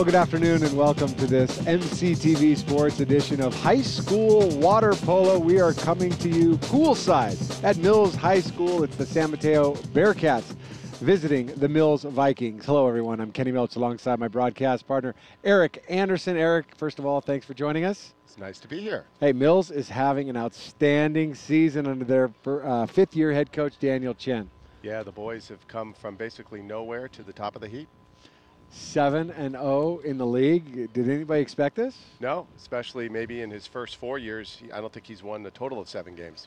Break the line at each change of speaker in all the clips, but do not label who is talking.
Well, good afternoon and welcome to this MCTV Sports edition of High School Water Polo. We are coming to you poolside at Mills High School. It's the San Mateo Bearcats visiting the Mills Vikings. Hello, everyone. I'm Kenny Milch alongside my broadcast partner, Eric Anderson. Eric, first of all, thanks for joining us.
It's nice to be here.
Hey, Mills is having an outstanding season under their fifth-year head coach, Daniel Chen.
Yeah, the boys have come from basically nowhere to the top of the heap.
7-0 in the league. Did anybody expect this?
No, especially maybe in his first 4 years. I don't think he's won a total of 7 games.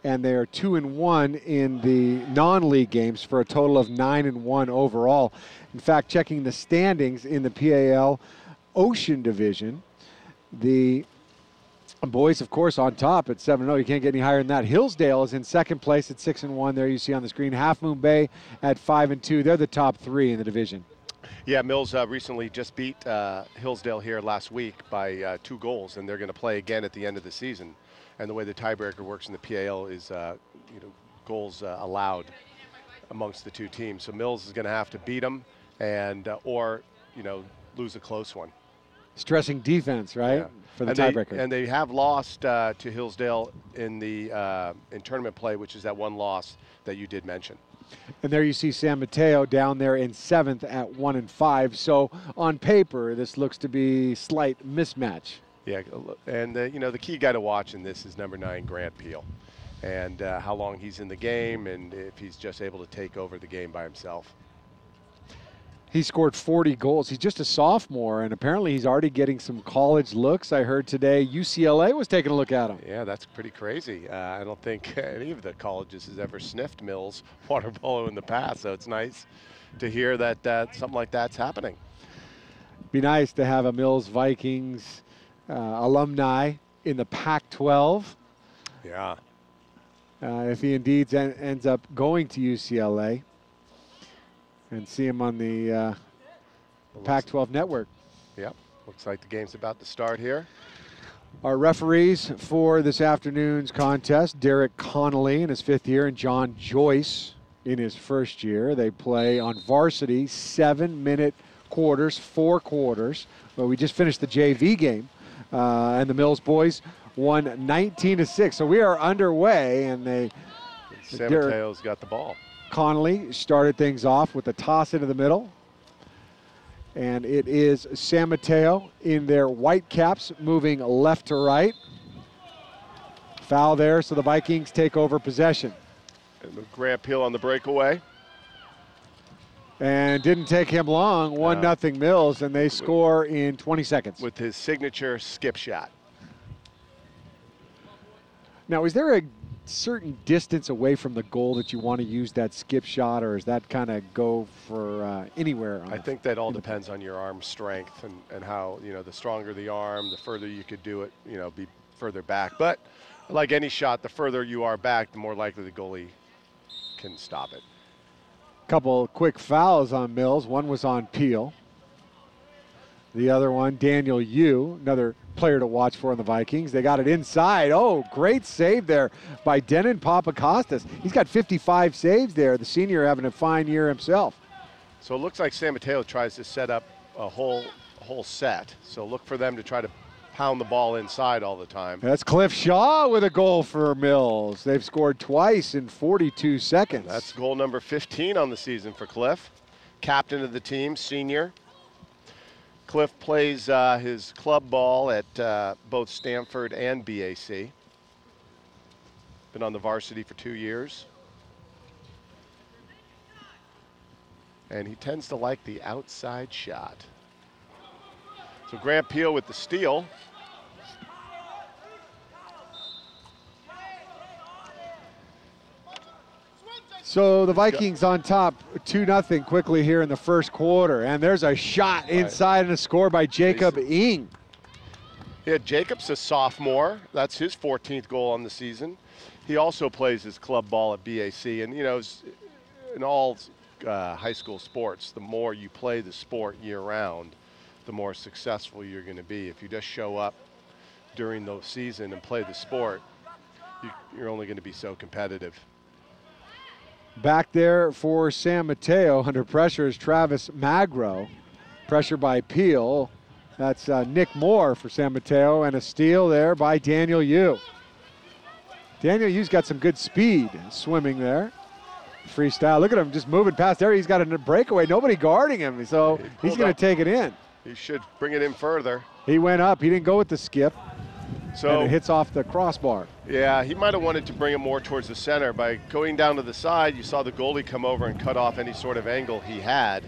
And they are 2-1 in the non-league games for a total of 9-1 overall. In fact, checking the standings in the PAL Ocean Division, the boys, of course, on top at 7-0. You can't get any higher than that. Hillsdale is in second place at 6-1. There you see on the screen. Half Moon Bay at 5-2. They're the top 3 in the division.
Yeah, Mills recently just beat Hillsdale here last week by 2 goals, and they're going to play again at the end of the season. And the way the tiebreaker works in the PAL is, goals allowed amongst the 2 teams. So Mills is going to have to beat them, and or lose a close one.
Stressing defense, right,
yeah,
for the tiebreaker.
And they have lost to Hillsdale in the in tournament play, which is that one loss that you did mention.
And there you see San Mateo down there in 7th at 1-5. So on paper, this looks to be slight mismatch.
Yeah, and the key guy to watch in this is number 9, Grant Peel, and how long he's in the game, and if he's just able to take over the game by himself.
He scored 40 goals. He's just a sophomore, and apparently he's already getting some college looks. I heard today UCLA was taking a look at him.
Yeah, that's pretty crazy. I don't think any of the colleges has ever sniffed Mills water polo in the past, so it's nice to hear that something like that's happening.
Be nice to have a Mills Vikings alumni in the Pac-12.
Yeah.
If he indeed ends up going to UCLA. And see him on the Pac-12 network.
Yep, looks like the game's about to start here.
Our referees for this afternoon's contest, Derek Connolly in his 5th year and John Joyce in his 1st year. They play on varsity 7-minute quarters, 4 quarters. Well, we just finished the JV game, and the Mills boys won 19-6. So we are underway, and
San Mateo's got the ball.
Connolly started things off with a toss into the middle. And it is San Mateo in their white caps moving left to right. Foul there, so the Vikings take over possession.
And Grant Peel on the breakaway.
And didn't take him long, 1-0 Mills, and they score in 20 seconds.
With his signature skip shot.
Now, is there a certain distance away from the goal that you want to use that skip shot, or is that kind of go for anywhere?
I think that all depends on your arm strength and how, the stronger the arm, the further you could do it, be further back. But like any shot, the further you are back, the more likely the goalie can stop it.
Couple quick fouls on Mills. One was on Peel. The other one, Daniel Yu, another player to watch for in the Vikings. They got it inside. Oh, great save there by Denon Papakostas. He's got 55 saves there. The senior having a fine year himself.
So it looks like San Mateo tries to set up a whole set. So look for them to try to pound the ball inside all the time.
That's Cliff Shaw with a goal for Mills. They've scored twice in 42 seconds.
That's goal number 15 on the season for Cliff. Captain of the team, senior. Cliff plays his club ball at both Stanford and BAC. Been on the varsity for 2 years. and he tends to like the outside shot. So Grant Peel with the steal.
So the Vikings on top 2-0 quickly here in the first quarter. And there's a shot inside and a score by Jacob Ing.
Yeah, Jacob's a sophomore. That's his 14th goal on the season. He also plays his club ball at BAC. And, you know, in all high school sports, the more you play the sport year-round, the more successful you're going to be. If you just show up during the season and play the sport, you're only going to be so competitive.
Back there for San Mateo, under pressure is Travis Magro. Pressure by Peel. That's Nick Moore for San Mateo, and a steal there by Daniel Yu. Daniel Yu's got some good speed swimming there. Freestyle. Look at him just moving past there. He's got a breakaway. Nobody guarding him, so he's going to take it in.
He should bring it in further.
He went up. He didn't go with the skip.
So
and it hits off the crossbar.
Yeah, he might have wanted to bring it more towards the center. By going down to the side, you saw the goalie come over and cut off any sort of angle he had.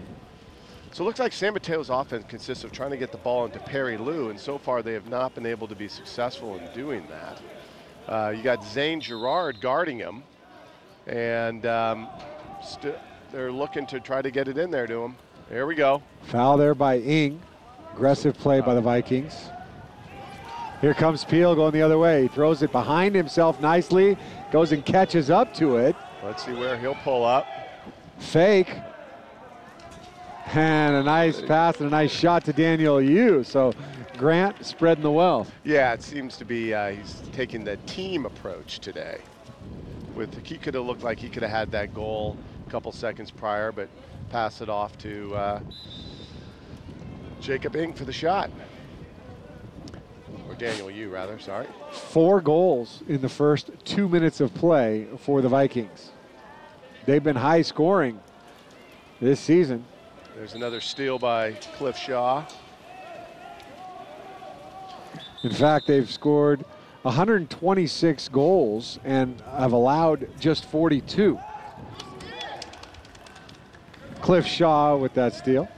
So it looks like San Mateo's offense consists of trying to get the ball into Perry Lou, and so far they have not been able to be successful in doing that. You got Zane Girard guarding him, and they're looking to try to get it in there to him. There we go.
Foul there by Ing. Aggressive play by the Vikings. Here comes Peel going the other way. He throws it behind himself nicely, goes and catches up to it.
Let's see where he'll pull up.
Fake. And a nice pass and a nice shot to Daniel Yu. So Grant spreading the wealth.
Yeah, it seems to be he's taking the team approach today. He could have looked like he could have had that goal a couple seconds prior, but pass it off to Jacob Ing for the shot. Or Daniel Yu, rather, sorry. 4
goals in the first 2 minutes of play for the Vikings. They've been high scoring this season.
There's another steal by Cliff Shaw.
In fact, they've scored 126 goals and have allowed just 42. Cliff Shaw with that steal.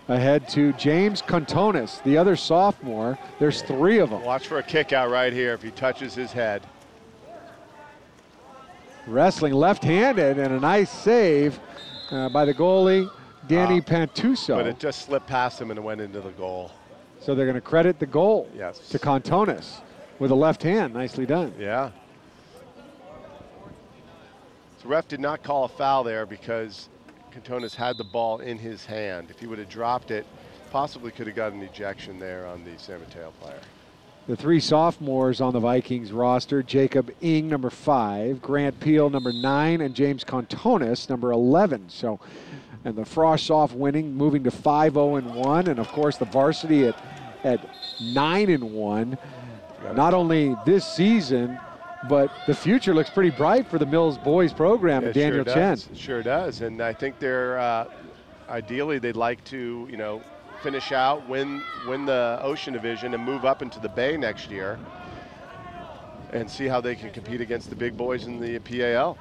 Ahead to James Contonis, the other sophomore. There's 3 of them.
Watch for a kick out right here if he touches his head.
Wrestling left-handed, and a nice save by the goalie, Danny Pantuso.
But it just slipped past him and it went into the goal.
So they're going to credit the goal
to
Contonis with a left hand. Nicely done.
Yeah. The ref did not call a foul there because Contonis had the ball in his hand. If he would have dropped it, possibly could have got an ejection there on the San Mateo player.
The 3 sophomores on the Vikings roster, Jacob Ing, number 5, Grant Peel, number 9, and James Contonis, number 11. So, and the Frost Soft winning, moving to 5-0-1, and of course the varsity at 9-1. Not only this season, but the future looks pretty bright for the Mills boys program and Daniel Chen.
It sure does, and I think they're ideally they'd like to, you know, finish out, win the Ocean Division, and move up into the Bay next year, and see how they can compete against the big boys in the PAL.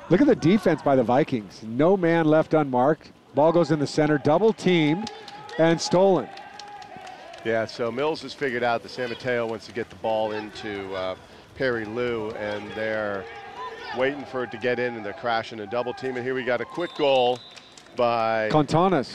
Look at the defense by the Vikings. No man left unmarked. Ball goes in the center, double teamed, and stolen.
Yeah, so Mills has figured out that San Mateo wants to get the ball into Perry Lou, and they're waiting for it to get in, and they're crashing a double team. And here we got a quick goal by Contonis.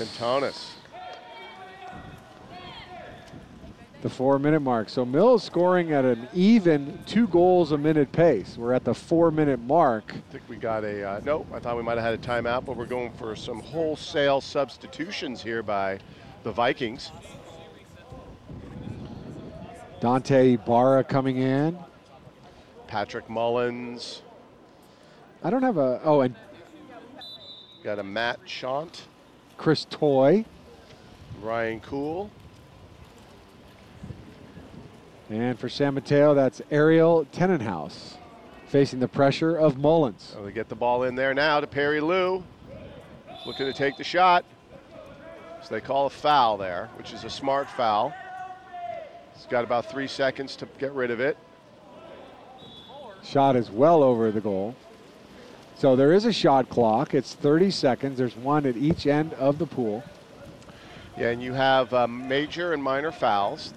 The 4-minute mark. So Mills scoring at an even 2 goals a minute pace. We're at the 4-minute mark.
I think we got a, nope, I thought we might have had a timeout, but we're going for some wholesale substitutions here by the Vikings.
Dante Ibarra coming in.
Patrick Mullins.
I don't have a, and
got a Matt Chant.
Chris Toy.
Ryan Cool.
And for San Mateo, that's Ariel Tenenhouse facing the pressure of Mullins.
So they get the ball in there now to Perry Lou. Looking to take the shot. So they call a foul there, which is a smart foul. He's got about 3 seconds to get rid of it.
Shot is well over the goal. So there is a shot clock. It's 30 seconds. There's one at each end of the pool.
Yeah, and you have major and minor fouls.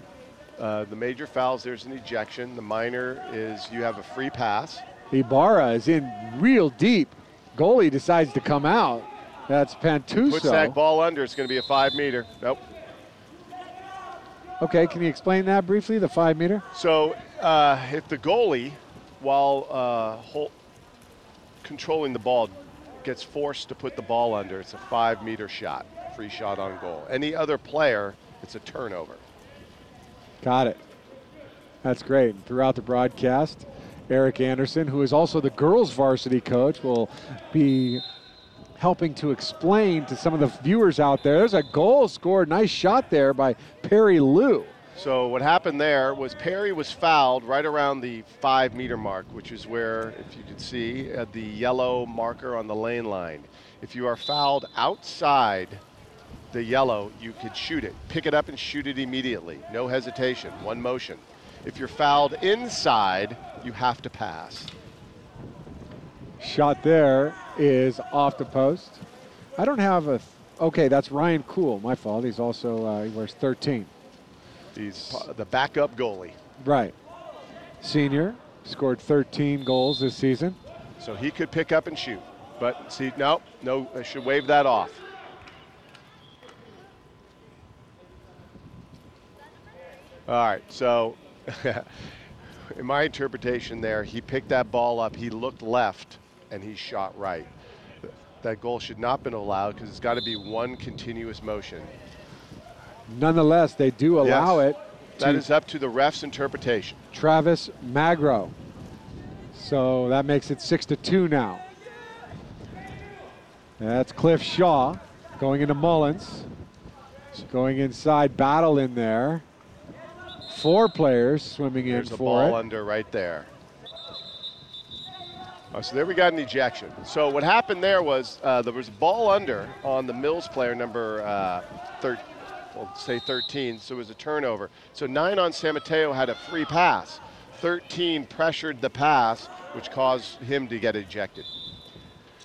The major fouls, there's an ejection. The minor is you have a free pass.
Ibarra is in real deep. Goalie decides to come out. That's Pantuso.
Puts that ball under. It's going to be a 5-meter. Nope.
Okay, can you explain that briefly, the 5-meter?
So if the goalie, while controlling the ball, gets forced to put the ball under, it's a 5-meter shot, free shot on goal. Any other player, it's a turnover.
Got it. That's great. And throughout the broadcast, Eric Anderson, who is also the girls' varsity coach, will be helping to explain to some of the viewers out there. There's a goal scored. Nice shot there by Perry Lou.
So what happened there was Perry was fouled right around the 5-meter mark, which is where, if you could see, the yellow marker on the lane line. If you are fouled outside the yellow, you could shoot it. Pick it up and shoot it immediately. No hesitation, one motion. If you're fouled inside, you have to pass.
Shot there is off the post. I don't have a, okay, that's Ryan Kuhl, my fault. He's also, he wears 13.
He's the backup goalie.
Right. Senior, scored 13 goals this season.
So he could pick up and shoot. But see, no, I should wave that off. All right, so in my interpretation there, he picked that ball up, he looked left, and he shot right. That goal should not have been allowed because it's got to be one continuous motion.
Nonetheless, they do allow it.
That is up to the ref's interpretation.
Travis Magro. So that makes it 6-2 now. That's Cliff Shaw going into Mullins. Going inside, battle in there. 4 players swimming in for it.
There's a ball under right there. Oh, so there we got an ejection. So what happened there was there was a ball under on the Mills player number 13, so it was a turnover. So 9 on San Mateo had a free pass. 13 pressured the pass, which caused him to get ejected.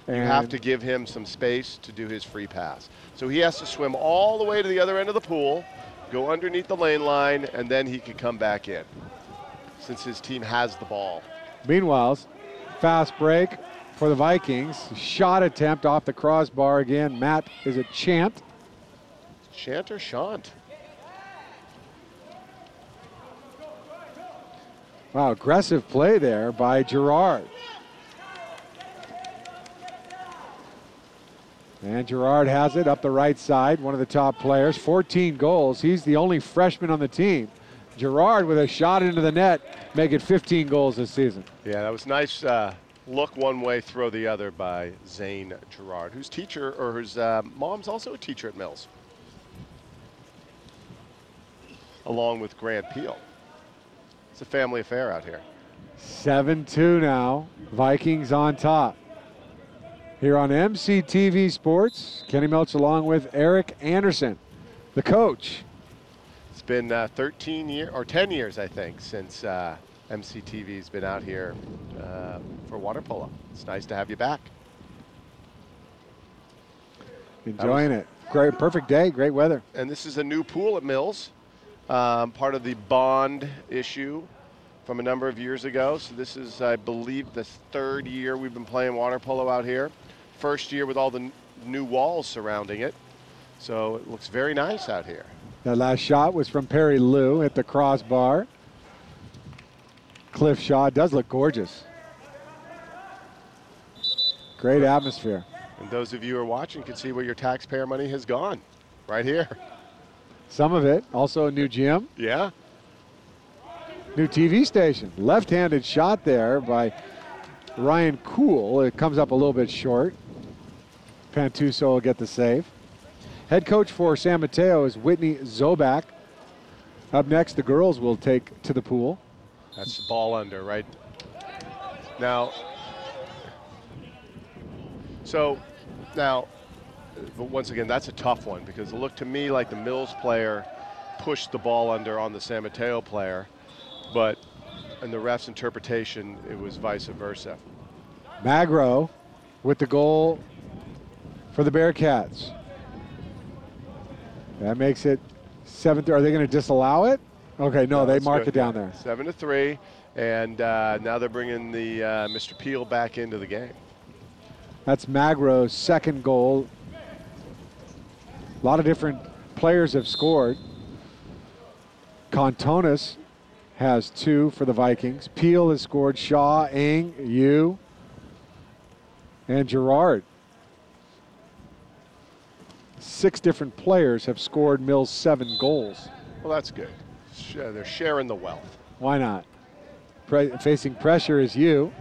And you have to give him some space to do his free pass. So he has to swim all the way to the other end of the pool, go underneath the lane line, and then he could come back in, since his team has the ball.
Meanwhile, fast break for the Vikings. Shot attempt off the crossbar again. Matt, is it Chant?
Chant or Shant?
Wow, aggressive play there by Gerard. And Gerard has it up the right side, one of the top players, 14 goals. He's the only freshman on the team. Gerard with a shot into the net, making 15 goals this season.
Yeah, that was nice look one way, throw the other by Zane Gerard, whose teacher, or whose mom's also a teacher at Mills, along with Grant Peel. It's a family affair out here.
7-2 now, Vikings on top. Here on MCTV Sports, Kenny Melch along with Eric Anderson, the coach.
It's been 13 years, or 10 years, I think, since MCTV's been out here for water polo. It's nice to have you back.
Enjoying it. Great, perfect day, great weather.
And this is a new pool at Mills, part of the bond issue from a number of years ago. So this is, I believe, the 3rd year we've been playing water polo out here. First year with all the new walls surrounding it. So it looks very nice out here.
That last shot was from Perry Lou at the crossbar. Cliff Shaw does look gorgeous. Great atmosphere.
And those of you who are watching can see where your taxpayer money has gone, right here.
Some of it, also a new gym.
Yeah.
New TV station. Left-handed shot there by Ryan Kuhl. It comes up a little bit short. Pantuso will get the save. Head coach for San Mateo is Whitney Zobak. Up next, the girls will take to the pool.
That's the ball under, right? Now, but once again, that's a tough one because it looked to me like the Mills player pushed the ball under on the San Mateo player, but in the ref's interpretation, it was vice versa.
Magro with the goal for the Bearcats. That makes it 7. Are they going to disallow it? Okay, no, they mark it down there.
7-3, and now they're bringing the Mr. Peel back into the game.
That's Magro's second goal. A lot of different players have scored. Contonis has 2 for the Vikings. Peel has scored. Shaw, Ing, Yu, and Gerard. 6 different players have scored Mills 7 goals.
Well, that's good. They're sharing the wealth.
Why not? Facing pressure is Yu.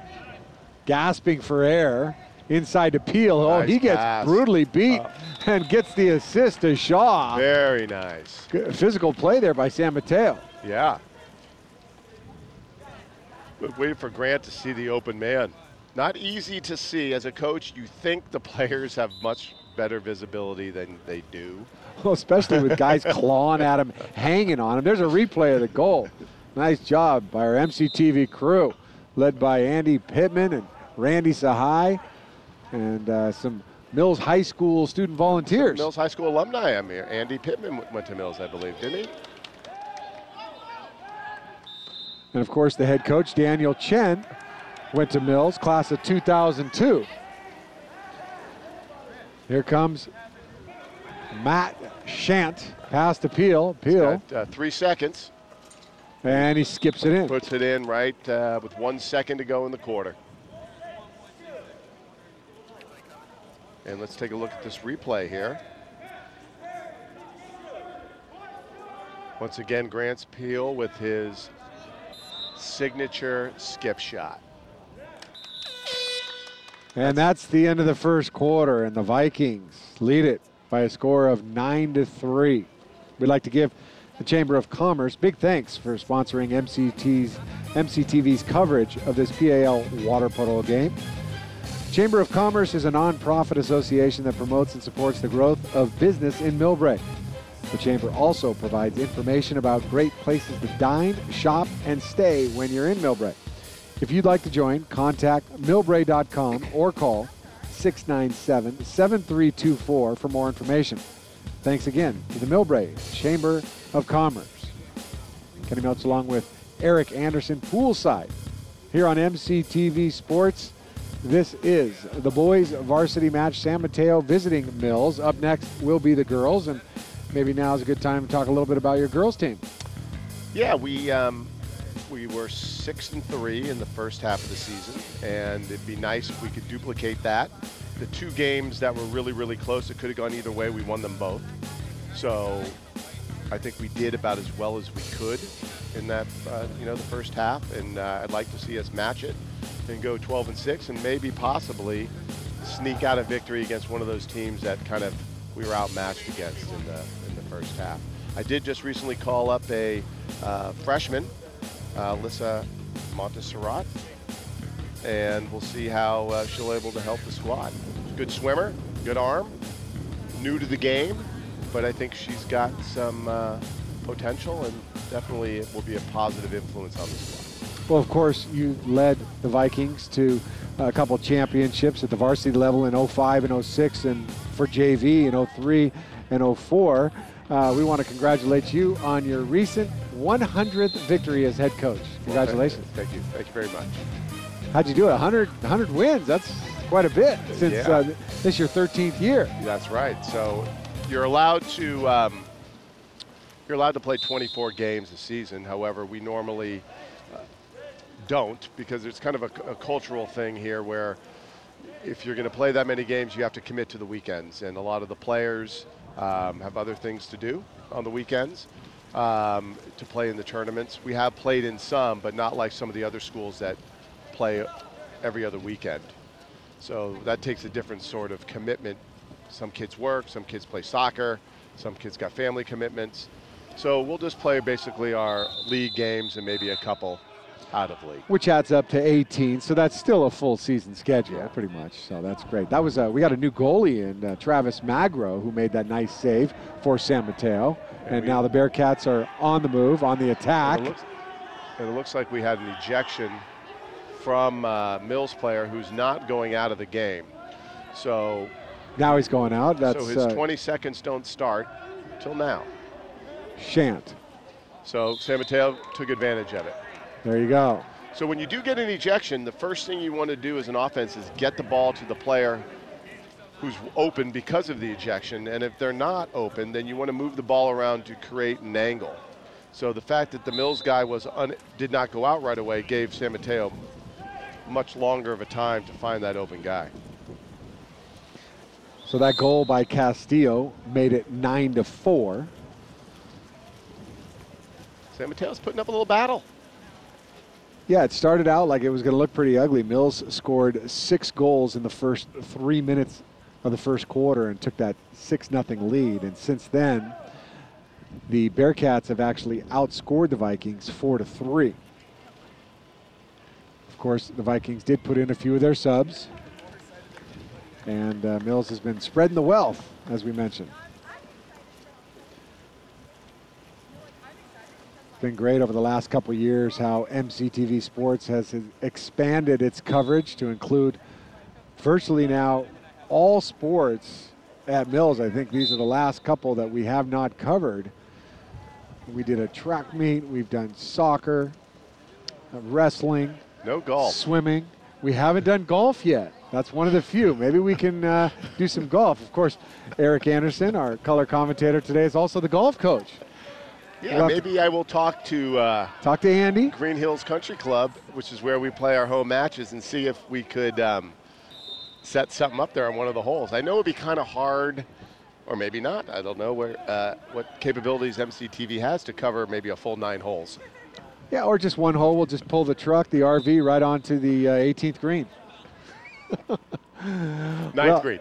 Gasping for air. Inside to Peel.
Nice
he gets
pass.
Brutally beat and gets the assist to Shaw.
Very nice.
Good physical play there by San Mateo.
Yeah. But waiting for Grant to see the open man. Not easy to see. As a coach, you think the players have much better visibility than they do.
Well, especially with guys clawing at him, hanging on him. There's a replay of the goal. Nice job by our MCTV crew, led by Andy Pittman and Randy Sahai, and some Mills High School student volunteers.
Mills High School alumni. I mean, Andy Pittman went to Mills, I believe, didn't he?
And of course, the head coach, Daniel Chen, went to Mills, class of 2002. Here comes Matt Shant, pass to Peel. Peel.
3 seconds.
And he skips it in.
Puts it in right with 1 second to go in the quarter. And let's take a look at this replay here. Once again, Grant's Peel with his signature skip shot.
And that's the end of the first quarter, and the Vikings lead it by a score of 9-3. We'd like to give the Chamber of Commerce big thanks for sponsoring MCTV's coverage of this PAL Waterpolo game. Chamber of Commerce is a nonprofit association that promotes and supports the growth of business in Millbrae. The Chamber also provides information about great places to dine, shop, and stay when you're in Millbrae. If you'd like to join, contact millbrae.com or call 697-7324 for more information. Thanks again to the Millbrae Chamber of Commerce. Kenny Meltz along with Eric Anderson poolside here on MCTV Sports. This is the boys varsity match, San Mateo visiting Mills. Up next will be the girls, and maybe now is a good time to talk a little bit about your girls team.
Yeah, we were 6-3 in the first half of the season, and it'd be nice if we could duplicate that. The 2 games that were really, really close, it could have gone either way. We won them both. So I think we did about as well as we could in that, the first half, and I'd like to see us match it and go 12-6 and maybe possibly sneak out a victory against one of those teams that kind of we were outmatched against in the first half. I did just recently call up a freshman, Alyssa Montserrat, and we'll see how she'll able to help the squad. Good swimmer, good arm, new to the game, but I think she's got some potential, and definitely it will be a positive influence on the squad.
Well, of course, you led the Vikings to a couple championships at the varsity level in 05 and 06, and for JV in 03 and 04. We want to congratulate you on your recent 100th victory as head coach. Congratulations.
Well, thank you. Thank you very much.
How'd you do it? 100 wins. That's quite a bit since this is your 13th year.
That's right. So you're allowed to play 24 games a season. However, we normally don't, because it's kind of a cultural thing here where if you're going to play that many games, you have to commit to the weekends, and a lot of the players have other things to do on the weekends to play in the tournaments. We have played in some, but not like some of the other schools that play every other weekend. So that takes a different sort of commitment. Some kids work, some kids play soccer, some kids got family commitments. So we'll just play basically our league games and maybe a couple out of league.
Which adds up to 18, so that's still a full season schedule, pretty much. So that's great. That was we got a new goalie in Travis Magro, who made that nice save for San Mateo. And now the Bearcats are on the move, on the attack.
And it looks like we had an ejection from Mills player who's not going out of the game. So
now he's going out. That's
so his 20 seconds don't start till now.
Shan't.
So San Mateo took advantage of it.
There you go.
So when you do get an ejection, the first thing you want to do as an offense is get the ball to the player who's open because of the ejection. And if they're not open, then you want to move the ball around to create an angle. So the fact that the Mills guy did not go out right away gave San Mateo much longer of a time to find that open guy.
So that goal by Castillo made it 9-4.
San Mateo's putting up a little battle.
Yeah, it started out like it was going to look pretty ugly. Mills scored 6 goals in the first 3 minutes of the first quarter and took that 6-0 lead. And since then, the Bearcats have actually outscored the Vikings 4-3. Of course, the Vikings did put in a few of their subs. And Mills has been spreading the wealth, as we mentioned. It's been great over the last couple of years how MCTV Sports has expanded its coverage to include virtually now all sports at Mills. I think these are the last couple that we have not covered. We did a track meet, we've done soccer, wrestling,
no golf,
swimming. We haven't done golf yet. That's one of the few. Maybe we can do some golf. Of course, Eric Anderson, our color commentator today, is also the golf coach.
Yeah, maybe I will talk to
Andy.
Green Hills Country Club, which is where we play our home matches, and see if we could set something up there on one of the holes. I know it'd be kind of hard, or maybe not. I don't know what capabilities MCTV has to cover maybe a full 9 holes.
Yeah, or just one hole. We'll just pull the truck, the RV, right onto the 18th green.
Ninth green.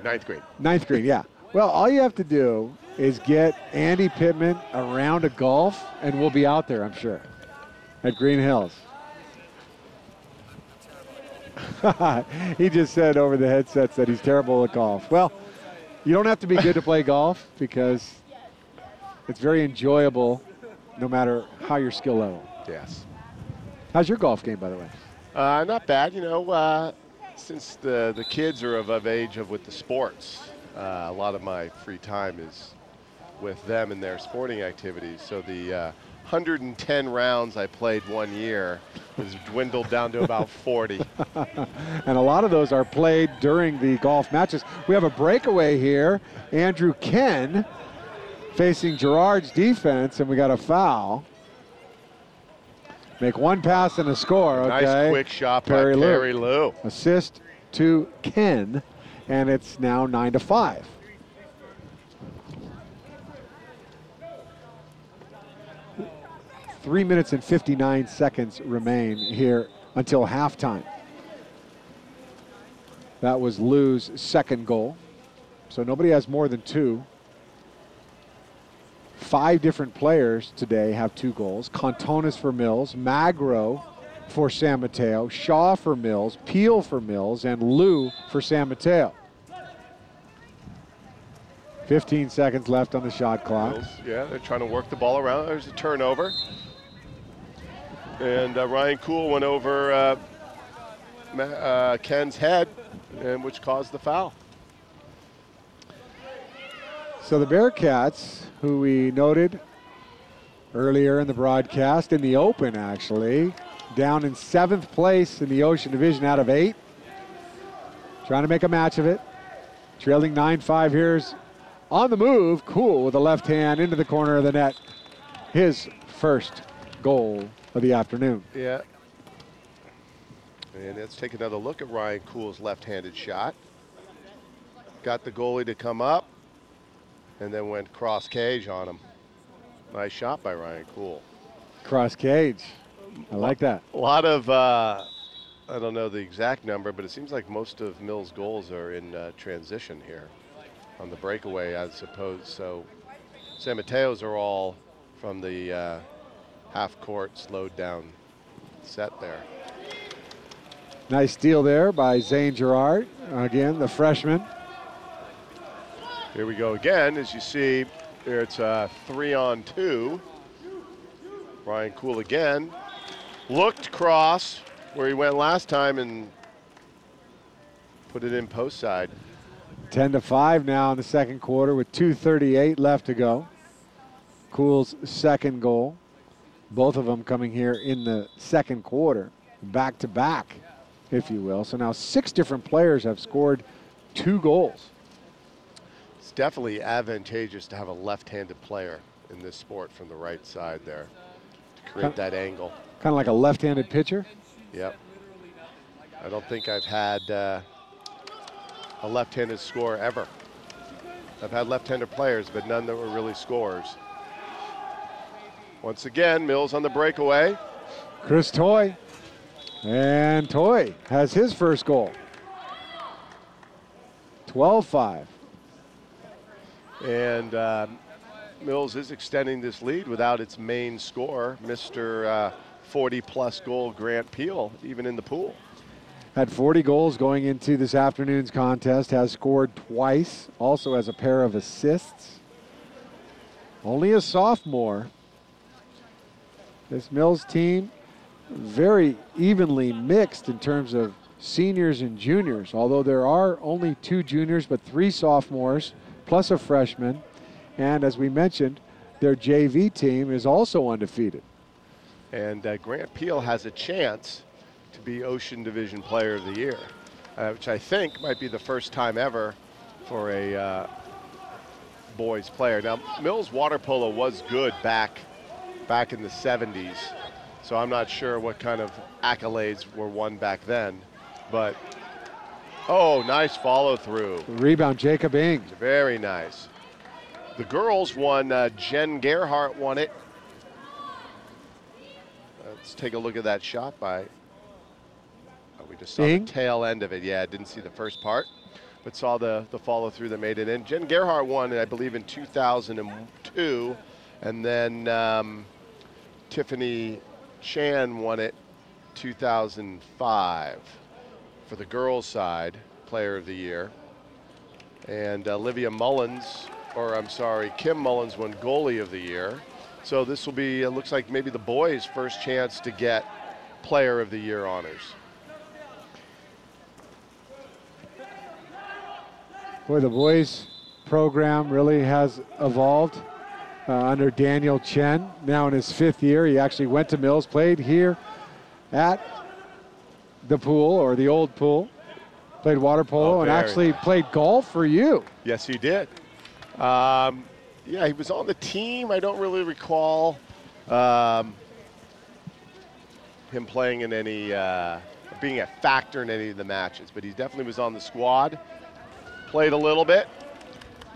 Ninth green, yeah. Well, all you have to do is get Andy Pittman a round of golf, and we'll be out there, I'm sure, at Green Hills. He just said over the headsets that he's terrible at golf. Well, you don't have to be good to play golf because it's very enjoyable no matter how your skill level.
Yes.
How's your golf game, by the way?
Not bad. You know, since the kids are of age with the sports, a lot of my free time is with them and their sporting activities. So the 110 rounds I played one year has dwindled down to about 40.
And a lot of those are played during the golf matches. We have a breakaway here. Andrew Ken facing Gerard's defense, and we got a foul. Make one pass and a score, okay.
Nice quick shot by Perry Lou.
Assist to Ken, and it's now 9-5. Three minutes and 59 seconds remain here until halftime. That was Lou's second goal. So nobody has more than 2. 5 different players today have 2 goals. Cantones for Mills, Magro for San Mateo, Shaw for Mills, Peel for Mills, and Lou for San Mateo. 15 seconds left on the shot clock.
Mills, yeah, they're trying to work the ball around. There's a turnover. And Ryan Kuhl went over Ken's head, which caused the foul.
So the Bearcats, who we noted earlier in the broadcast, in the Open actually, down in 7th place in the Ocean Division out of 8. Trying to make a match of it. Trailing 9-5 here's on the move. Cool with the left hand into the corner of the net. His first goal of the afternoon.
Yeah. And let's take another look at Ryan Kuhl's left-handed shot. Got the goalie to come up and then went cross cage on him. Nice shot by Ryan Kuhl.
Cross cage. I like that.
A lot of, I don't know the exact number, but it seems like most of Mills' goals are in transition here on the breakaway, I suppose. So San Mateo's are all from the half-court slowed down set there.
Nice steal there by Zane Gerard. Again, the freshman.
Here we go again. As you see, there it's 3-on-2. Ryan Kuhl again. Looked cross where he went last time and put it in post side.
10-5 now in the second quarter with 2:38 left to go. Cool's second goal. Both of them coming here in the second quarter, back to back, if you will. So now 6 different players have scored 2 goals.
It's definitely advantageous to have a left-handed player in this sport from the right side there to create that angle.
Kind of like a left-handed pitcher?
Yep. I don't think I've had a left-handed scorer ever. I've had left-handed players, but none that were really scorers. Once again, Mills on the breakaway.
Chris Toy. And Toy has his first goal. 12-5.
And Mills is extending this lead without its main scorer, Mr. 40-plus goal Grant Peel, even in the pool.
Had 40 goals going into this afternoon's contest, has scored twice, also has a pair of assists. Only a sophomore. This Mills team very evenly mixed in terms of seniors and juniors, although there are only 2 juniors but 3 sophomores plus a freshman. And as we mentioned, their JV team is also undefeated.
And Grant Peel has a chance to be Ocean Division Player of the Year, which I think might be the first time ever for a boys player. Now, Mills water polo was good back in the 70s, so I'm not sure what kind of accolades were won back then, but oh, nice follow through.
Rebound, Jacob Ings.
Very nice. The girls won, Jen Gerhardt won it. Let's take a look at that shot by, we just saw the tail end of it. Yeah, didn't see the first part, but saw the follow through that made it in. Jen Gerhardt won it, I believe, in 2002, and then Tiffany Chan won it 2005 for the girls' side, Player of the Year. And Olivia Mullins, or I'm sorry, Kim Mullins won Goalie of the Year. So this will be, it looks like maybe the boys' first chance to get Player of the Year honors.
Boy, the boys program really has evolved under Daniel Chen, now in his 5th year. He actually went to Mills, played here at the pool, or the old pool, played water polo, and actually played golf for you.
Yes, he did. Yeah, he was on the team. I don't really recall him playing in any, being a factor in any of the matches, but he definitely was on the squad, played a little bit.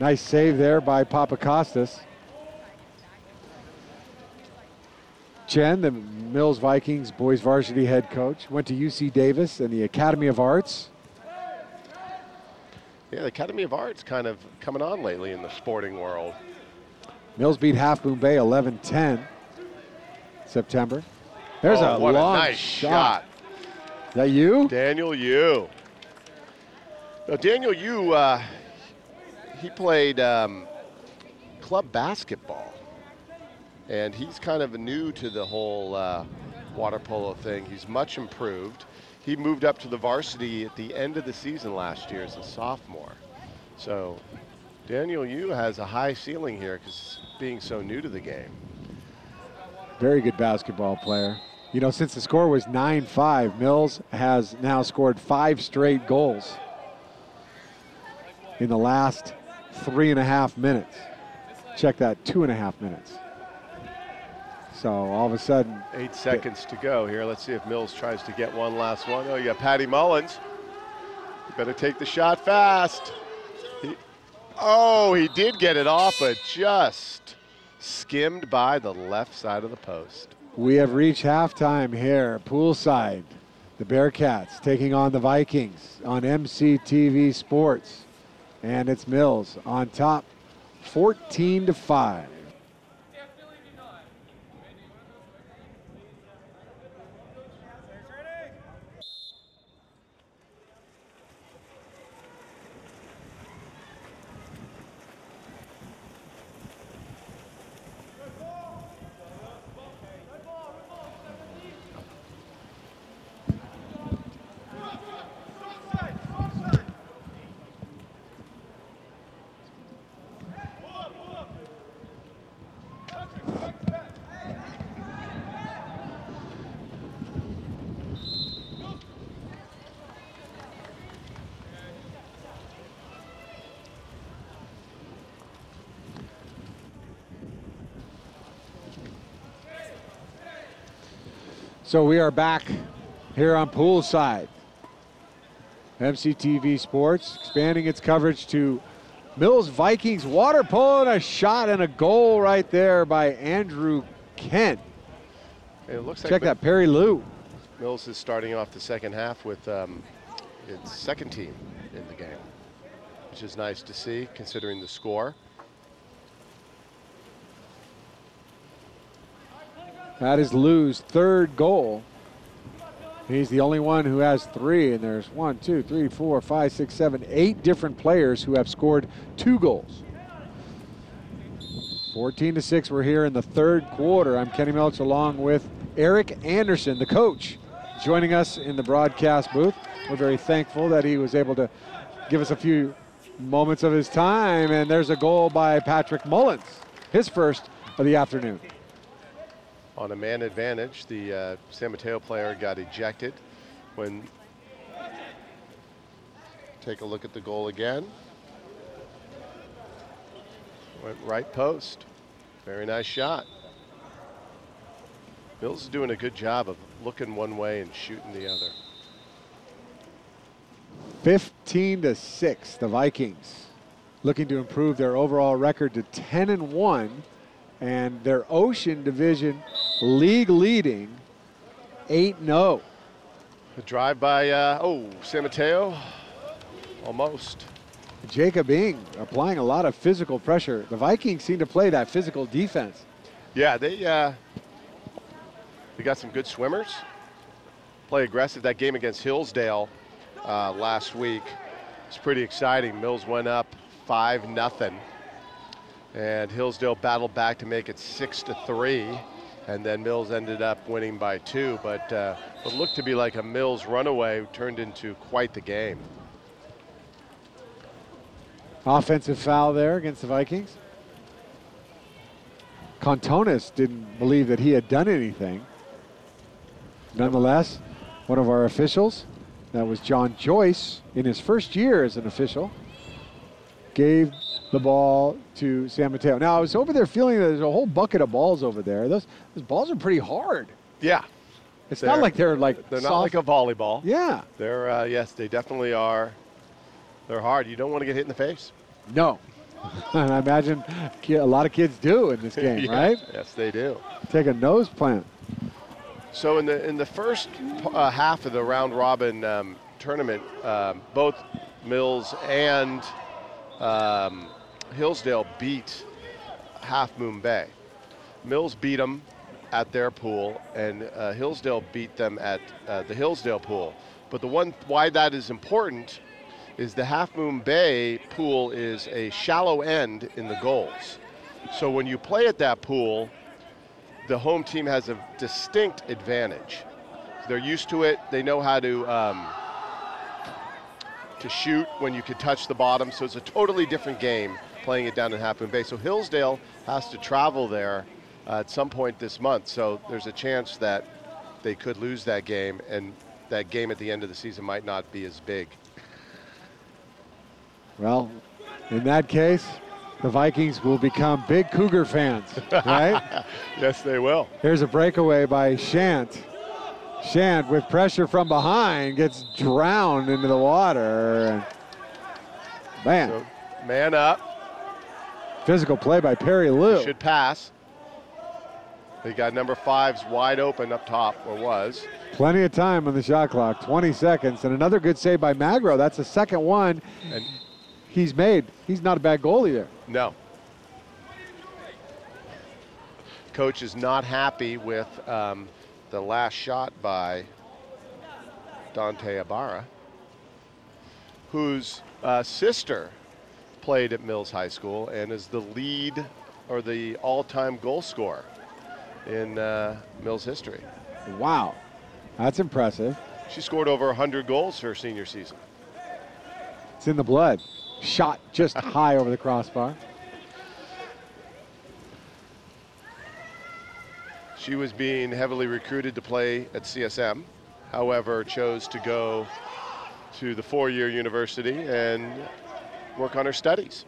Nice save there by Papakostas. Chen, the Mills Vikings boys varsity head coach, went to UC Davis and the Academy of Arts.
Yeah, the Academy of Arts kind of coming on lately in the sporting world.
Mills beat Half Moon Bay 11-10 September. There's a
what
long
a nice shot.
Is that you?
Daniel Yu. Now, Daniel Yu, he played club basketball. And he's kind of new to the whole water polo thing. He's much improved. He moved up to the varsity at the end of the season last year as a sophomore. So Daniel Yu has a high ceiling here because being so new to the game.
Very good basketball player. You know, since the score was 9-5, Mills has now scored 5 straight goals in the last 3.5 minutes. Check that, 2.5 minutes. So all of a sudden,
8 seconds to go here. Let's see if Mills tries to get one last one. Oh, you got Patty Mullins. You better take the shot fast. He did get it off, but just skimmed by the left side of the post.
We have reached halftime here, poolside. The Bearcats taking on the Vikings on MCTV Sports. And it's Mills on top, 14-5. So we are back here on poolside. MCTV Sports expanding its coverage to Mills Vikings water polo, and a shot and a goal right there by Andrew Kent.
It looks
Check
like
that, Perry Lou.
Mills is starting off the second half with its second team in the game, which is nice to see considering the score.
That is Lou's third goal. He's the only one who has 3, and there's 1, 2, 3, 4, 5, 6, 7, 8 different players who have scored 2 goals. 14-6, we're here in the third quarter. I'm Kenny Milch along with Eric Anderson, the coach, joining us in the broadcast booth. We're very thankful that he was able to give us a few moments of his time, and there's a goal by Patrick Mullins, his first of the afternoon.
On a man advantage, the San Mateo player got ejected when, take a look at the goal again. Went right post. Very nice shot. Mills is doing a good job of looking one way and shooting the other.
15-6, the Vikings looking to improve their overall record to 10-1, and their Ocean Division league leading 8-0.
The drive by, San Mateo, almost.
Jacob Ing applying a lot of physical pressure. The Vikings seem to play that physical defense.
Yeah, they got some good swimmers. Play aggressive. That game against Hillsdale last week was pretty exciting. Mills went up 5-0, and Hillsdale battled back to make it 6-3. And then Mills ended up winning by 2, but what looked to be like a Mills runaway turned into quite the game.
Offensive foul there against the Vikings. Contonis didn't believe that he had done anything. Nonetheless, one of our officials, that was John Joyce, in his first year as an official, gave the ball to San Mateo. Now, I was over there feeling that there's a whole bucket of balls over there. Those balls are pretty hard.
Yeah.
It's not like they're like
They're
soft.
not like a volleyball.
Yeah.
They're, yes, they definitely are. They're hard. You don't want to get hit in the face.
No. And I imagine a lot of kids do in this game,
Yes,
right?
Yes, they do.
Take a nose plant.
So in the first half of the round robin tournament, both Mills and Hillsdale beat Half Moon Bay. Mills beat them at their pool, and Hillsdale beat them at the Hillsdale pool. But the one why that is important is the Half Moon Bay pool is a shallow end in the goals. So when you play at that pool, the home team has a distinct advantage. They're used to it. They know how to shoot when you can touch the bottom. So it's a totally different game playing it down in Half Moon Bay. So Hillsdale has to travel there at some point this month. So there's a chance that they could lose that game, and that game at the end of the season might not be as big.
Well, in that case, the Vikings will become big Cougar fans, right?
Yes, they will.
Here's a breakaway by Shant. Shant, with pressure from behind, gets drowned into the water. And man.
So, man up.
Physical play by Perry Lou.
Should pass. They got number 5's wide open up top, or was.
Plenty of time on the shot clock, 20 seconds. And another good save by Magro. That's the second one
And
he's made. He's not a bad goalie there.
no. Coach is not happy with the last shot by Dante Ibarra, whose sister played at Mills High School and is the lead or the all-time goal scorer in Mills history.
Wow, that's impressive.
She scored over 100 goals her senior season.
It's in the blood. Shot just high over the crossbar.
She was being heavily recruited to play at CSM, however, chose to go to the four-year university and work on her studies.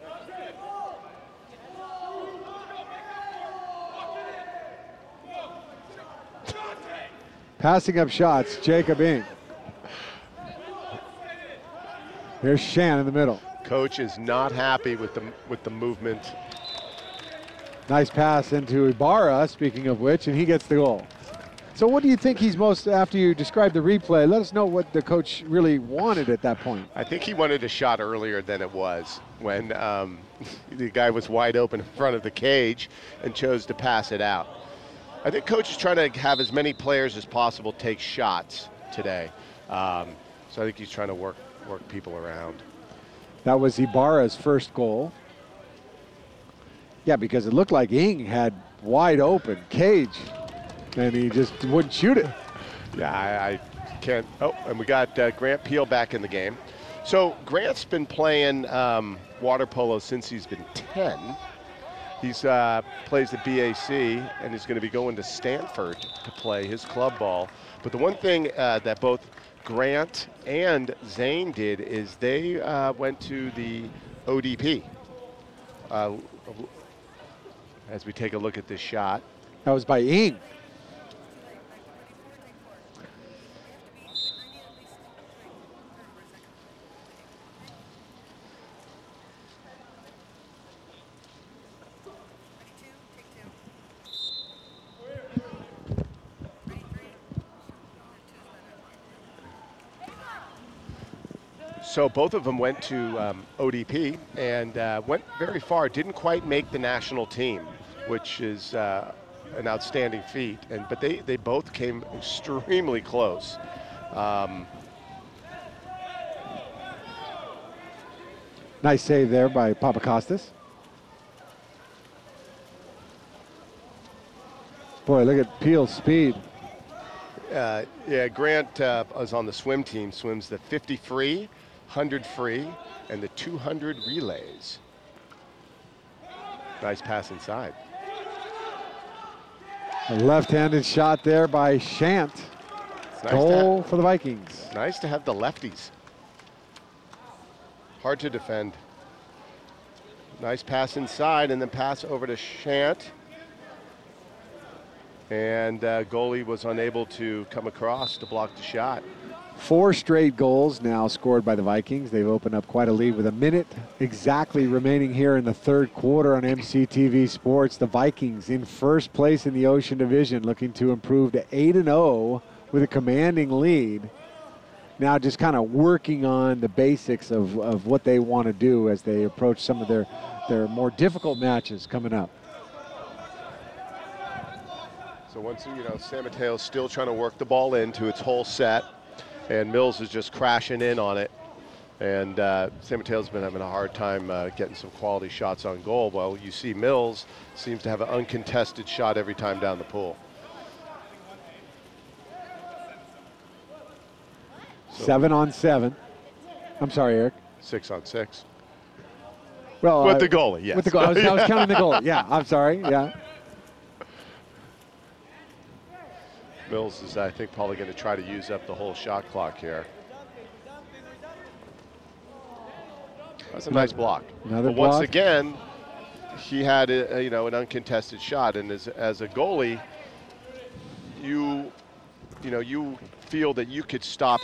Passing up shots, Jacob Ing. Here's Shan in the middle.
Coach is not happy with the movement.
Nice pass into Ibarra, speaking of which, and he gets the goal. So what do you think he's most, after you describe the replay, let us know what the coach really wanted at that point.
I think he wanted a shot earlier than it was when the guy was wide open in front of the cage and chose to pass it out. I think coach is trying to have as many players as possible take shots today. So I think he's trying to work people around.
That was Ibarra's first goal. Yeah, because it looked like Ing had wide open cage, and he just wouldn't shoot it.
Yeah, I can't. Oh, and we got Grant Peel back in the game. So Grant's been playing water polo since he's been 10. He's plays the BAC, and he's going to be going to Stanford to play his club ball. But the one thing that both Grant and Zane did is they went to the ODP. As we take a look at this shot.
That was by Ing.
So both of them went to ODP and went very far. Didn't quite make the national team, which is an outstanding feat. But they both came extremely close.
Nice save there by Papakostas. Boy, look at Peel's speed.
Yeah, Grant is on the swim team, swims the 50 free, 100 free, and the 200 relays. Nice pass inside.
A left-handed shot there by Shant.
Nice
goal for the Vikings.
Nice to have the lefties. Hard to defend. Nice pass inside and then pass over to Shant. And goalie was unable to come across to block the shot.
4 straight goals now scored by the Vikings. They've opened up quite a lead with a minute exactly remaining here in the third quarter on MCTV Sports. The Vikings in first place in the Ocean Division, looking to improve to 8-0 with a commanding lead. Now just kind of working on the basics of what they want to do as they approach some of their more difficult matches coming up.
So once, San Mateo's still trying to work the ball into its whole set, and Mills is just crashing in on it. And San Mateo's been having a hard time getting some quality shots on goal. Well, you see Mills seems to have an uncontested shot every time down the pool. So
7 on 7. I'm sorry, Eric.
6 on 6.
Well,
with the goalie, yes.
With the goal, I was counting the goal. Yeah, I'm sorry. Yeah.
Mills is, I think, probably going to try to use up the whole shot clock here. That's a nice block.
Another
but
block.
Once again, he had an uncontested shot, and as a goalie, you feel that you could stop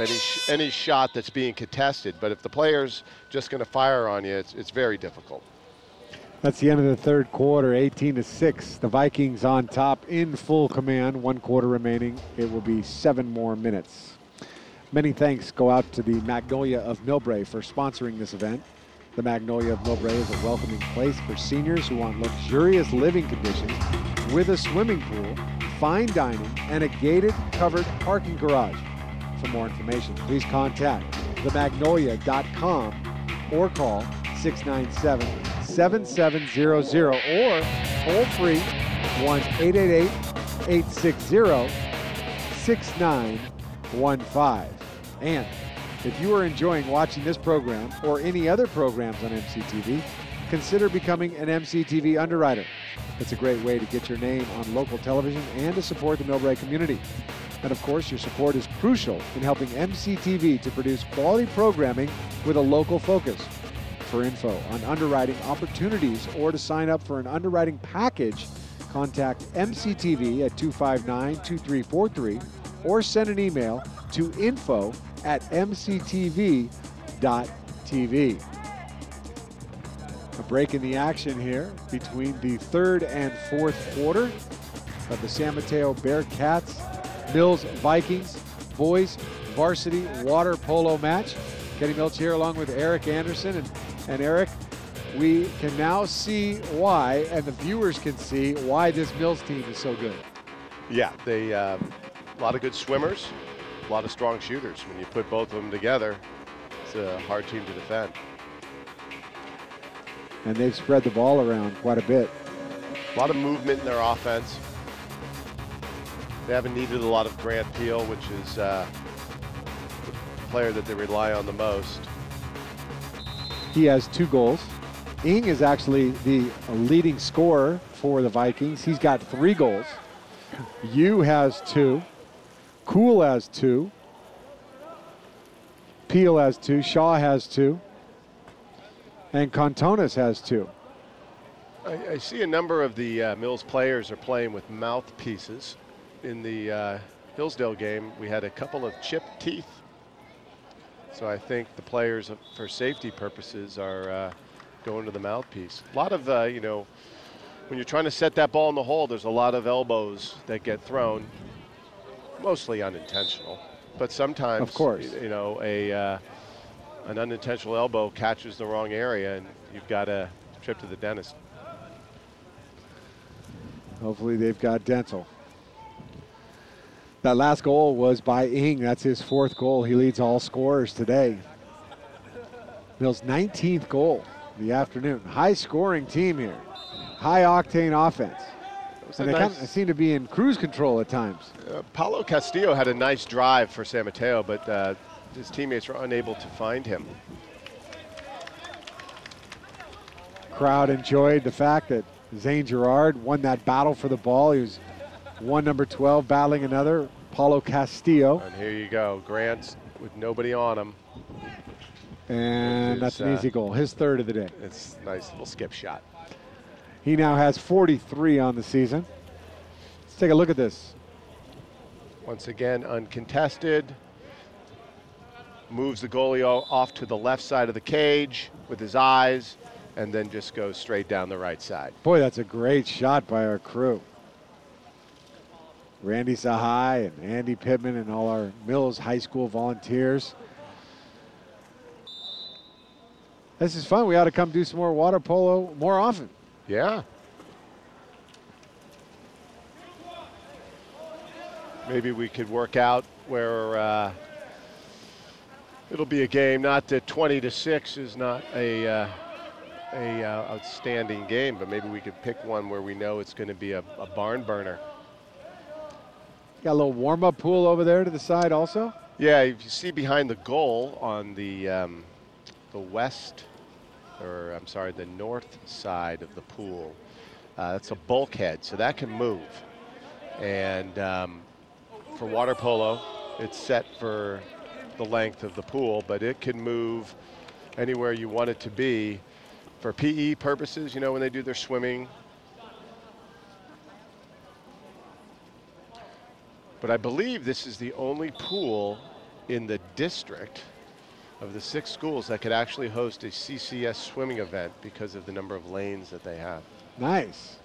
any shot that's being contested. But if the player's just going to fire on you, it's very difficult.
That's the end of the third quarter, 18-6. The Vikings on top in full command. 1 quarter remaining. It will be 7 more minutes. Many thanks go out to the Magnolia of Millbrae for sponsoring this event. The Magnolia of Millbrae is a welcoming place for seniors who want luxurious living conditions with a swimming pool, fine dining, and a gated covered parking garage. For more information, please contact themagnolia.com or call 697-7700 or toll free 1-888-860-6915. And if you are enjoying watching this program or any other programs on MCTV, consider becoming an MCTV underwriter. It's a great way to get your name on local television and to support the Millbrae community. And of course, your support is crucial in helping MCTV to produce quality programming with a local focus. For info on underwriting opportunities or to sign up for an underwriting package, contact MCTV at 259-2343 or send an email to info@mctv.tv. A break in the action here between the third and fourth quarter of the San Mateo Bearcats Mills Vikings Boys Varsity Water Polo match. Kenny Milch here along with Eric Anderson. And Eric, we can now see why, and the viewers can see why this Mills team is so good.
Yeah, they a lot of good swimmers, a lot of strong shooters. When you put both of them together, it's a hard team to defend.
And they've spread the ball around quite a bit.
A lot of movement in their offense. They haven't needed a lot of Grant Peel, which is the player that they rely on the most.
He has 2 goals. Ing is actually the leading scorer for the Vikings. He's got 3 goals. Yu has 2. Kuhl has 2. Peel has 2. Shaw has 2. And Contonis has 2.
I see a number of the Mills players are playing with mouthpieces. In the Hillsdale game, we had a couple of chipped teeth. So I think the players, for safety purposes, are going to the mouthpiece. A lot of, you know, when you're trying to set that ball in the hole, there's a lot of elbows that get thrown, mostly unintentional. But sometimes,
of course,
you know, an unintentional elbow catches the wrong area, and you've got a trip to the dentist.
Hopefully they've got dental. That last goal was by Ing. That's his 4th goal. He leads all scorers today. Mills' 19th goal of the afternoon. High-scoring team here. High-octane offense. And they kind of seem to be in cruise control at times.
Paulo Castillo had a nice drive for San Mateo, but his teammates were unable to find him.
Crowd enjoyed the fact that Zane Girard won that battle for the ball. He was one number 12 battling another, Paulo Castillo.
And here you go, Grant with nobody on him.
And that's an easy goal, his 3rd of the day.
It's a nice little skip shot.
He now has 43 on the season. Let's take a look at this.
Once again, uncontested. Moves the goalie off to the left side of the cage with his eyes, and then just goes straight down the right side.
Boy, that's a great shot by our crew. Randy Sahai and Andy Pittman and all our Mills High School volunteers. This is fun. We ought to come do some more water polo more often.
Yeah. Maybe we could work out where it'll be a game. Not that 20-6 is not a outstanding game, but maybe we could pick one where we know it's going to be a barn burner.
Got a little warm-up pool over there to the side also?
Yeah, if you see behind the goal on the west, or I'm sorry, the north side of the pool, that's a bulkhead, so that can move. And for water polo, it's set for the length of the pool, but it can move anywhere you want it to be. For PE purposes, you know, when they do their swimming. But I believe this is the only pool in the district of the 6 schools that could actually host a CCS swimming event because of the number of lanes that they have.
Nice.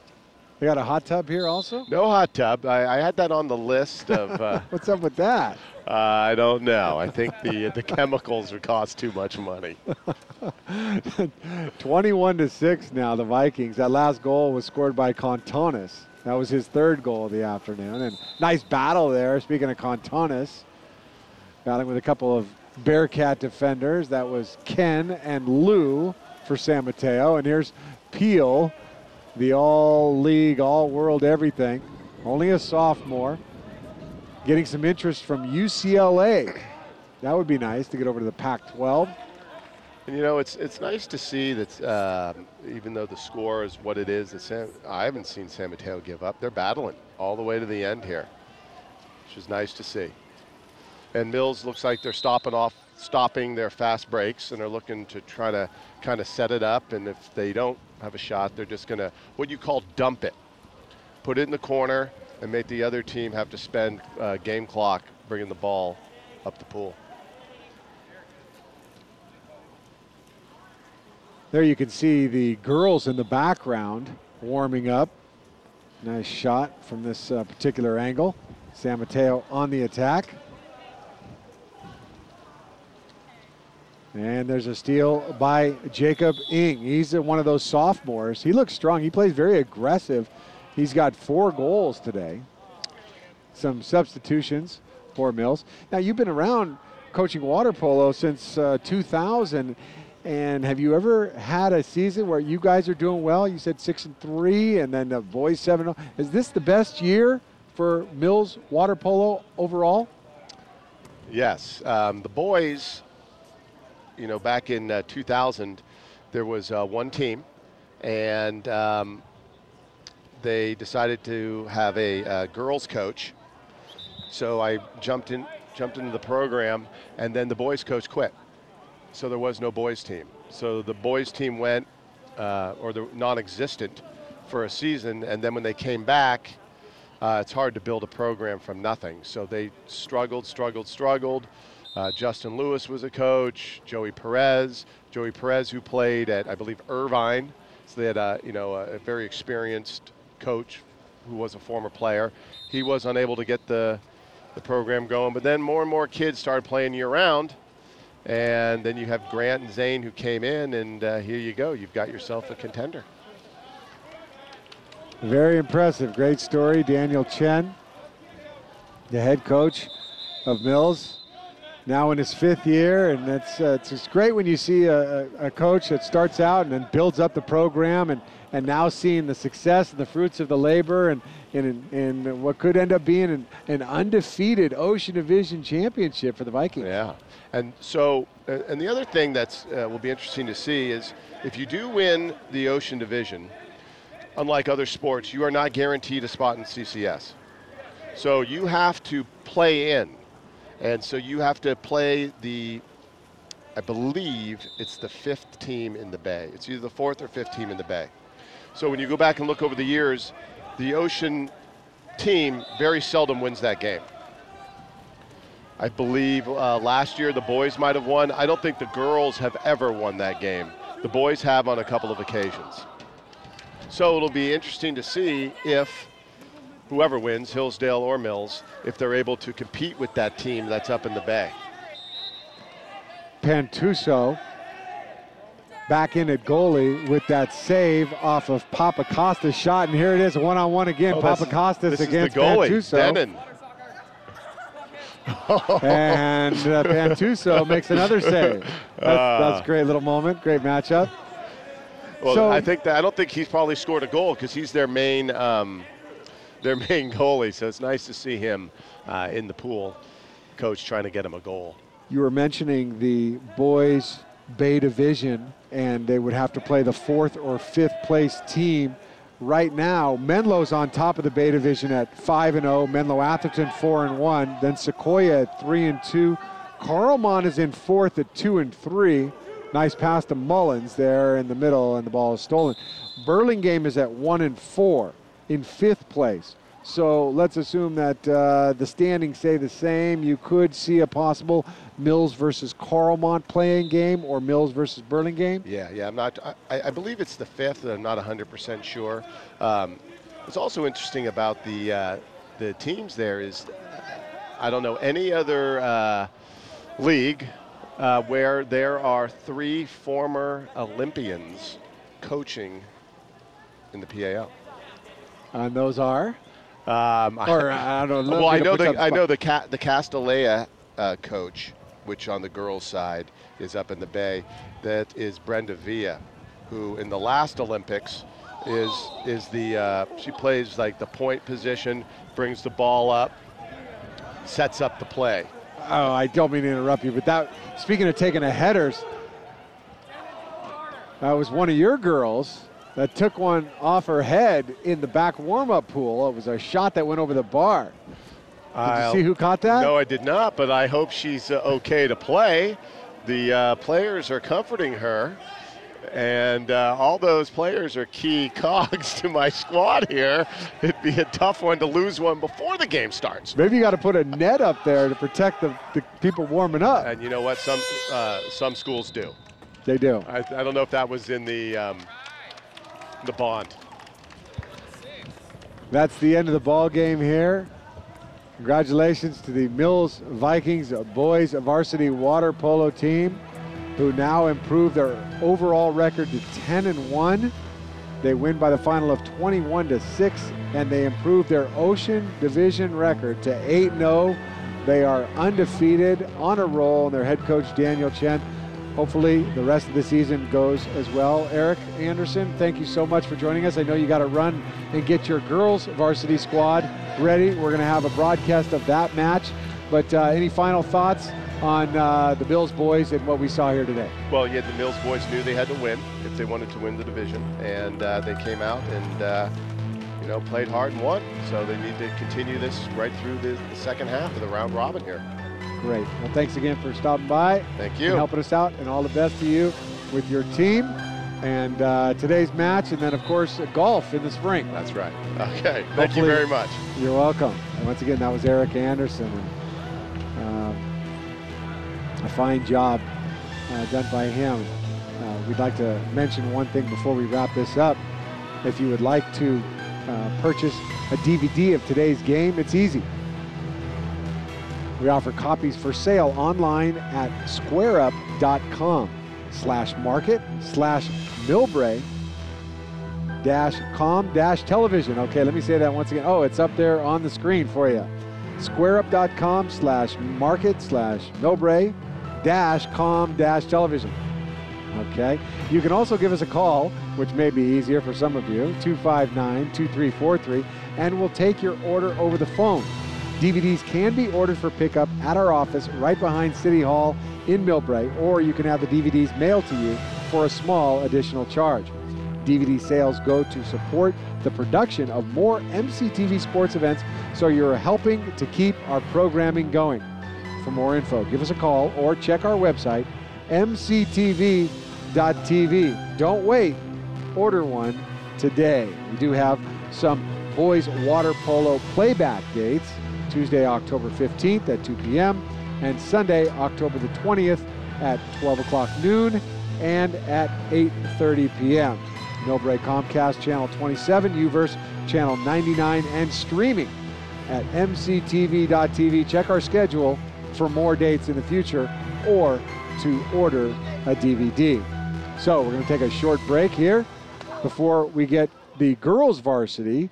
They got a hot tub here also?
No hot tub. I had that on the list of.
What's up with that?
I don't know. I think the chemicals would cost too much money.
21-6 now, the Vikings. That last goal was scored by Contonis. That was his 3rd goal of the afternoon. And nice battle there, speaking of Contonis. Battling with a couple of Bearcat defenders. That was Ken and Lou for San Mateo. And here's Peel, the all-league, all-world everything. Only a sophomore. Getting some interest from UCLA. That would be nice to get over to the Pac-12.
And you know, it's nice to see that even though the score is what it is, I haven't seen San Mateo give up. They're battling all the way to the end here, which is nice to see. And Mills looks like they're stopping their fast breaks, and they're looking to try to kind of set it up. And if they don't have a shot, they're just going to, what you call dump it. Put it in the corner, and make the other team have to spend game clock bringing the ball up the pool.
There you can see the girls in the background warming up. Nice shot from this particular angle. San Mateo on the attack. And there's a steal by Jacob Ing. He's one of those sophomores. He looks strong. He plays very aggressive. He's got 4 goals today. Some substitutions for Mills. Now, you've been around coaching water polo since 2000. And have you ever had a season where you guys are doing well? You said 6-3, and then the boys 7-0. Is this the best year for Mills water polo overall?
Yes, the boys, you know, back in 2000, there was one team, and they decided to have a girls coach. So I jumped into the program, and then the boys coach quit. So there was no boys team. So the boys team went, or the non-existent for a season, and then when they came back, it's hard to build a program from nothing. So they struggled. Justin Lewis was a coach, Joey Perez who played at, I believe, Irvine. So they had a very experienced coach who was a former player. He was unable to get the program going, but then more and more kids started playing year-round. And then you have Grant and Zane who came in, and here you go. You've got yourself a contender.
Very impressive. Great story. Daniel Chen, the head coach of Mills, now in his 5th year. And it's great when you see a coach that starts out and then builds up the program, and now seeing the success and the fruits of the labor, and what could end up being an undefeated Ocean Division championship for the Vikings.
Yeah. And so, and the other thing that's will be interesting to see is if you do win the Ocean Division, unlike other sports, you are not guaranteed a spot in CCS. So you have to play in. And so you have to play I believe it's the 5th team in the Bay. It's either the 4th or 5th team in the Bay. So when you go back and look over the years, the Ocean team very seldom wins that game. I believe last year the boys might have won. I don't think the girls have ever won that game. The boys have on a couple of occasions. So it'll be interesting to see if whoever wins, Hillsdale or Mills, if they're able to compete with that team that's up in the Bay.
Pantuso back in at goalie with that save off of Papacosta's shot, and here it is, a one-on-one again. Papakostas against
the goalie,
Pantuso.
Denon.
And Pantuso makes another save. That's a great little moment, great matchup.
Well,
so,
I don't think he's probably scored a goal because he's their main goalie. So it's nice to see him in the pool. Coach trying to get him a goal.
You were mentioning the boys Bay Division, and they would have to play the 4th or 5th place team. Right now, Menlo's on top of the Bay Division at 5-0. Menlo Atherton 4-1. Then Sequoia at 3-2. Carlmont is in 4th at 2-3. Nice pass to Mullins there in the middle, and the ball is stolen. Burlingame is at 1-4 in 5th place. So let's assume that the standings stay the same. You could see a possible Mills versus Carlmont playing game, or Mills versus Burlingame.
Yeah. I believe it's the 5th. I'm not 100% sure. What's also interesting about the teams there is, I don't know any other league where there are 3 former Olympians coaching in the PAL.
And those are?
I don't know. Well, I know the Castellea coach, which on the girls' side is up in the Bay. That is Brenda Villa, who in the last Olympics she plays like the point position, brings the ball up, sets up the play.
Oh, I don't mean to interrupt you, but speaking of taking a headers, that was one of your girls that took one off her head in the back warm-up pool. It was a shot that went over the bar. Did you see who caught that?
No, I did not, but I hope she's okay to play. The players are comforting her, And all those players are key cogs to my squad here. It'd be a tough one to lose one before the game starts.
Maybe you got to put a net up there to protect the people warming up.
And you know what? Some schools do.
They do.
I don't know if that was in the bond.
That's the end of the ball game here. Congratulations to the Mills Vikings Boys Varsity Water Polo team, who now improve their overall record to 10-1. They win by the final of 21-6, and they improve their Ocean Division record to 8-0. They are undefeated, on a roll, and their head coach, Daniel Chen. Hopefully the rest of the season goes as well. Eric Anderson, thank you so much for joining us. I know you got to run and get your girls varsity squad ready. We're going to have a broadcast of that match. But any final thoughts on the Mills boys and what we saw here today?
Well, yeah, the Mills boys knew they had to win if they wanted to win the division, and they came out and played hard and won. So they need to continue this right through the second half of the round robin here.
Great. Well, thanks again for stopping by.
Thank you.
And helping us out, and all the best to you with your team and today's match, and then, of course, golf in the spring.
That's right. Okay. Thank you very much.
You're welcome. And once again, that was Eric Anderson. And, a fine job done by him. We'd like to mention one thing before we wrap this up. If you would like to purchase a DVD of today's game, it's easy. We offer copies for sale online at squareup.com/market/Millbrae-com-television. Okay, let me say that once again. Oh, it's up there on the screen for you. squareup.com/market/Millbrae-com-television. Okay, you can also give us a call, which may be easier for some of you, 259-2343, and we'll take your order over the phone. DVDs can be ordered for pickup at our office right behind City Hall in Millbrae, or you can have the DVDs mailed to you for a small additional charge. DVD sales go to support the production of more MCTV sports events, so you're helping to keep our programming going. For more info, give us a call or check our website, mctv.tv. Don't wait, order one today. We do have some boys water polo playback dates. Tuesday, October 15th at 2 p.m. and Sunday, October the 20th at 12 o'clock noon and at 8:30 p.m. Millbrae Comcast Channel 27, Uverse Channel 99, and streaming at mctv.tv. Check our schedule for more dates in the future or to order a DVD. So we're going to take a short break here before we get the girls varsity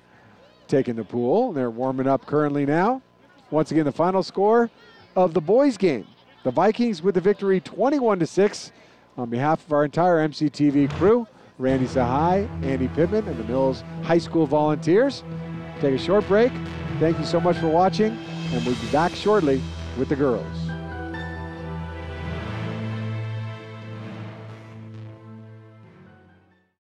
taking the pool. They're warming up currently now. Once again, the final score of the boys game. The Vikings with the victory 21-6. On behalf of our entire MCTV crew, Randy Sahai, Andy Pittman, and the Mills High School volunteers. Take a short break. Thank you so much for watching, and we'll be back shortly with the girls.